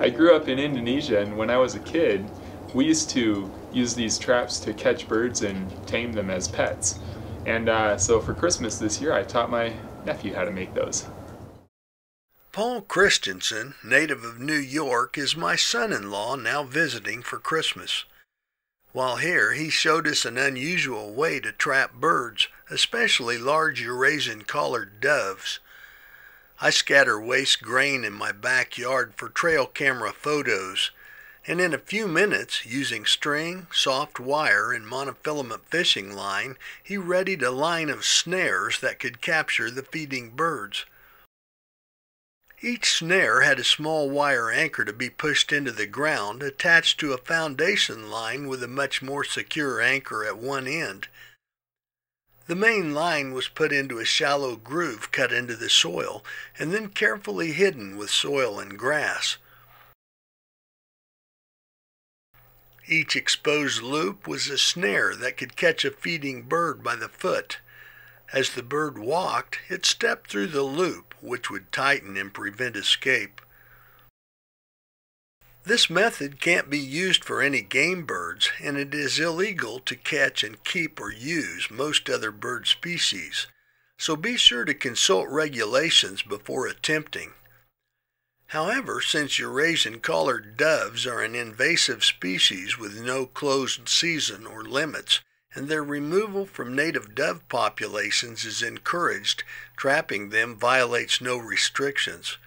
I grew up in Indonesia, and when I was a kid, we used to use these traps to catch birds and tame them as pets. And so for Christmas this year, I taught my nephew how to make those. Paul Christensen, native of New York, is my son-in-law now visiting for Christmas. While here, he showed us an unusual way to trap birds, especially large Eurasian Collared Doves. I scatter waste grain in my backyard for trail camera photos, and in a few minutes, using string, soft wire, and monofilament fishing line, he readied a line of snares that could capture the feeding birds. Each snare had a small wire anchor to be pushed into the ground, attached to a foundation line with a much more secure anchor at one end. The main line was put into a shallow groove cut into the soil, and then carefully hidden with soil and grass. Each exposed loop was a snare that could catch a feeding bird by the foot. As the bird walked, it stepped through the loop, which would tighten and prevent escape. This method can't be used for any game birds, and it is illegal to catch and keep or use most other bird species, so be sure to consult regulations before attempting. However, since Eurasian Collared Doves are an invasive species with no closed season or limits, and their removal from native dove populations is encouraged, trapping them violates no restrictions.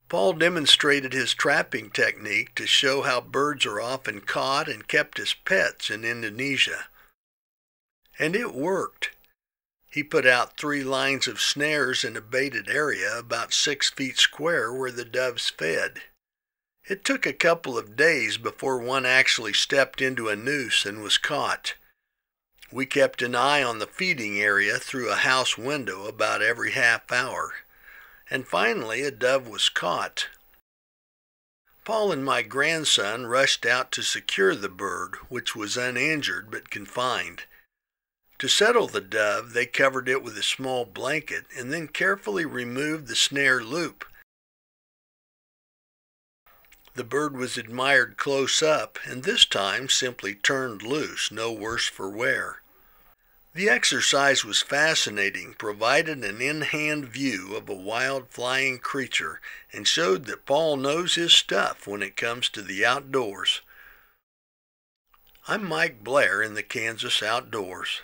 Paul demonstrated his trapping technique to show how birds are often caught and kept as pets in Indonesia. And it worked. He put out 3 lines of snares in a baited area about 6 feet square where the doves fed. It took a couple of days before one actually stepped into a noose and was caught. We kept an eye on the feeding area through a house window about every half hour, and finally a dove was caught. Paul and my grandson rushed out to secure the bird, which was uninjured but confined. To settle the dove, they covered it with a small blanket and then carefully removed the snare loop. The bird was admired close up, and this time simply turned loose, no worse for wear. The exercise was fascinating, provided an in-hand view of a wild flying creature, and showed that Paul knows his stuff when it comes to the outdoors. I'm Mike Blair in the Kansas Outdoors.